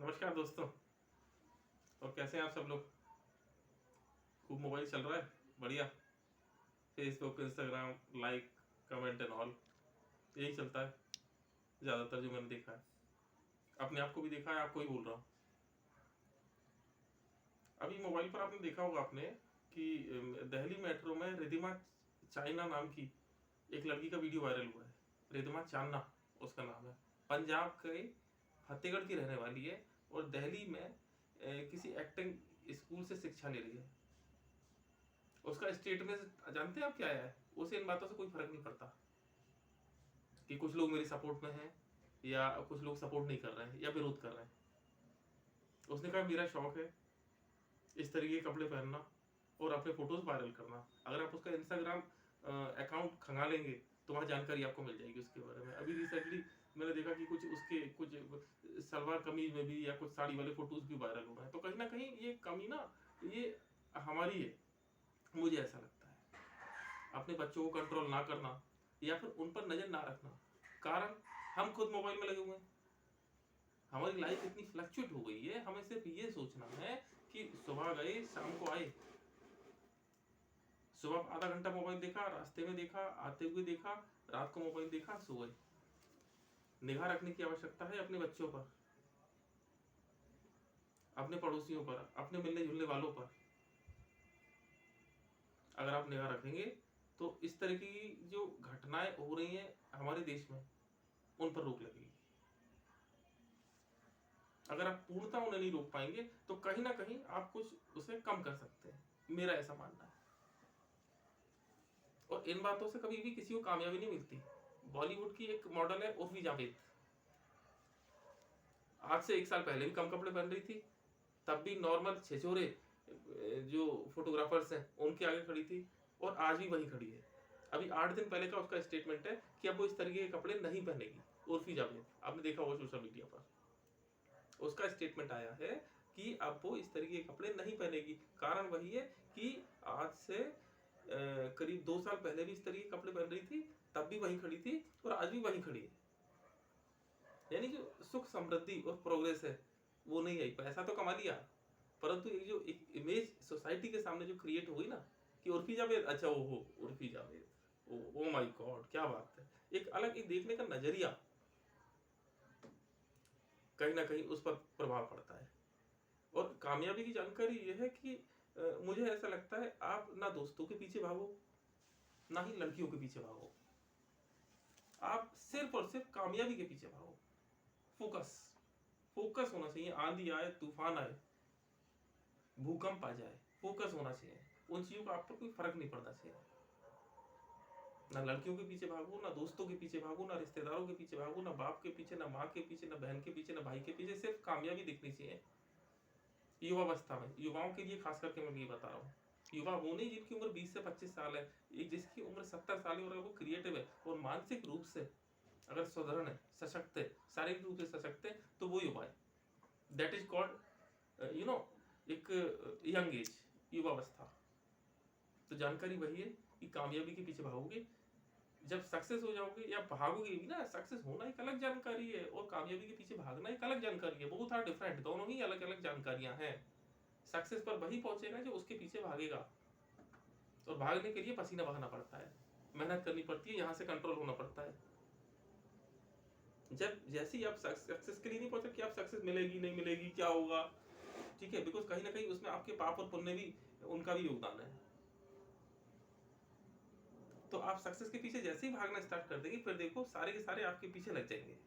नमस्कार दोस्तों। और कैसे हैं आप सब लोग? खूब मोबाइल चल रहा है? बढ़िया। Facebook, Instagram, like, comment and all, यही चलता है ज़्यादातर जो मैंने देखा है। अपने आप को भी देखा है, आपको ही बोल रहा हूँ। अभी मोबाइल पर आपने देखा होगा आपने कि दिल्ली मेट्रो में रिधिमा चाइना नाम की एक लड़की का वीडियो वायरल हुआ है। रिधिमा चांना उसका नाम है। पंजाब के फतेहगढ़ की रहने वाली है और दिल्ली में किसी एक्टिंग स्कूल से शिक्षा ले रही है। उसका स्टेटमेंट जानते हैं आप क्या आया है? उसे इन बातों से कोई फर्क नहीं पड़ता कि कुछ लोग मेरे सपोर्ट में हैं या कुछ लोग सपोर्ट नहीं कर रहे हैं या विरोध कर रहे हैं। उसने कहा मेरा शौक है इस तरीके के कपड़े पहनना और अपने फोटोज वायरल करना। अगर आप उसका इंस्टाग्राम अकाउंट खंगा लेंगे तो वहाँ जानकारी आपको मिल जाएगी उसके बारे में। अभी रिसेंटली मैंने देखा कि कुछ सलवार कमीज में भी या कुछ साड़ी वाले फोटोज भी वायरल हो रहे हैं। तो कहीं ना कहीं ये कमी ना, ये हमारी है, मुझे ऐसा लगता है। अपने बच्चों को कंट्रोल ना करना या फिर उन पर नजर ना रखना। कारण हम खुद मोबाइल में लगे हुए हैं। हमारी लाइफ इतनी फ्लक्चुएट हो गई है, हमें सिर्फ ये सोचना है कि सुबह गए शाम को आए। सुबह आधा घंटा मोबाइल देखा, रास्ते में देखा, आते हुए देखा, रात को मोबाइल देखा, सो गए। निगाह रखने की आवश्यकता है अपने बच्चों पर, अपने पड़ोसियों पर, अपने मिलने जुलने वालों पर। अगर आप निगाह रखेंगे तो इस तरह की जो घटनाएं हो रही हैं हमारे देश में, उन पर रोक लगेगी। अगर आप पूर्णतः उन्हें नहीं रोक पाएंगे तो कहीं ना कहीं आप कुछ उसे कम कर सकते हैं, मेरा ऐसा मानना है। और इन बातों से कभी भी किसी को कामयाबी नहीं मिलती। बॉलीवुड की एक मॉडल है उर्फी जावेद, आज से 1 साल पहले भी कम कपड़े पहन रही थी, तब भी नॉर्मल छिछोरे जो फोटोग्राफर्स हैं उनके आगे खड़ी थी और आज भी वहीं खड़ी है। अभी 8 दिन पहले का उसका स्टेटमेंट है कि अब वो इस तरीके के कपड़े नहीं पहनेगी। उर्फी जावेद, आपने देखा होगा सोशल मीडिया पर, उसका स्टेटमेंट आया है कि अब वो इस तरीके के कपड़े नहीं पहनेगी। कारण वही है कि आज से करीब 2 साल पहले भी इस तरीके के कपड़े पहन रही थी, तब भी वहीं खड़ी थी और आज भी वहीं खड़ी है। यानी जो सुख समृद्धि और प्रोग्रेस है वो नहीं आई। पैसा तो कमा लिया, परंतु एक जो एक इमेज सोसाइटी के सामने जो क्रिएट हुई ना कि उर्फी जावेद, अच्छा वो हो Urfi Javed, oh my God क्या बात है, एक अलग एक देखने का नजरिया कहीं ना कहीं उस पर प्रभाव पड़ता है। और कामयाबी की जानकारी यह है कि मुझे ऐसा लगता है आप ना दोस्तों के पीछे भागो, ना ही लड़कियों के पीछे भागो। आप सिर्फ और सिर्फ कामयाबी के पीछे भागो। फोकस फोकस होना चाहिए। आंधी आए, तूफान आए, भूकंप आ जाए, फोकस होना चाहिए। उन चीजों का आप पर कोई फर्क नहीं पड़ना चाहिए। ना लड़कियों के पीछे भागो, ना दोस्तों के पीछे भागो, ना रिश्तेदारों के पीछे भागो, ना बाप के पीछे, ना माँ के पीछे, ना बहन के पीछे, ना भाई के पीछे। सिर्फ कामयाबी दिखनी चाहिए। युवावस्था में युवाओं के लिए खास करके मैं ये बता रहा हूँ, युवा वो नहीं जिनकी उम्र 20 से 25 साल है, एक जिसकी उम्र 70 साल है और वो क्रिएटिव है और मानसिक रूप से अगर सुदृढ़ है, सशक्त है, शारीरिक रूप से सशक्त है, तो वो युवा है। दैट इज कॉल्ड एक यंग एज, युवावस्था। तो जानकारी वही है कि कामयाबी के पीछे भागोगे, जब सक्सेस हो जाओगे या भागोगे भी ना, सक्सेस होना एक अलग जानकारी है और कामयाबी के पीछे भागना एक अलग जानकारी है। बोथ आर डिफरेंट, दोनों ही अलग अलग जानकारियां हैं। सक्सेस पर वही पहुंचेगा जो उसके पीछे भागेगा, और भागने के लिए पसीना बहाना पड़ता है, मेहनत करनी पड़ती है, यहां से कंट्रोल होना पड़ता है। जब जैसे ही आप सक्सेस के लिए नहीं पहुंचे कि आप सक्सेस मिलेगी नहीं मिलेगी क्या होगा, ठीक है, बिकॉज कहीं ना कहीं उसमें आपके पाप और पुण्य भी, उनका भी योगदान है। तो आप सक्सेस के पीछे जैसे ही भागना स्टार्ट कर देंगे, फिर देखो सारे के सारे आपके पीछे लग जाएंगे।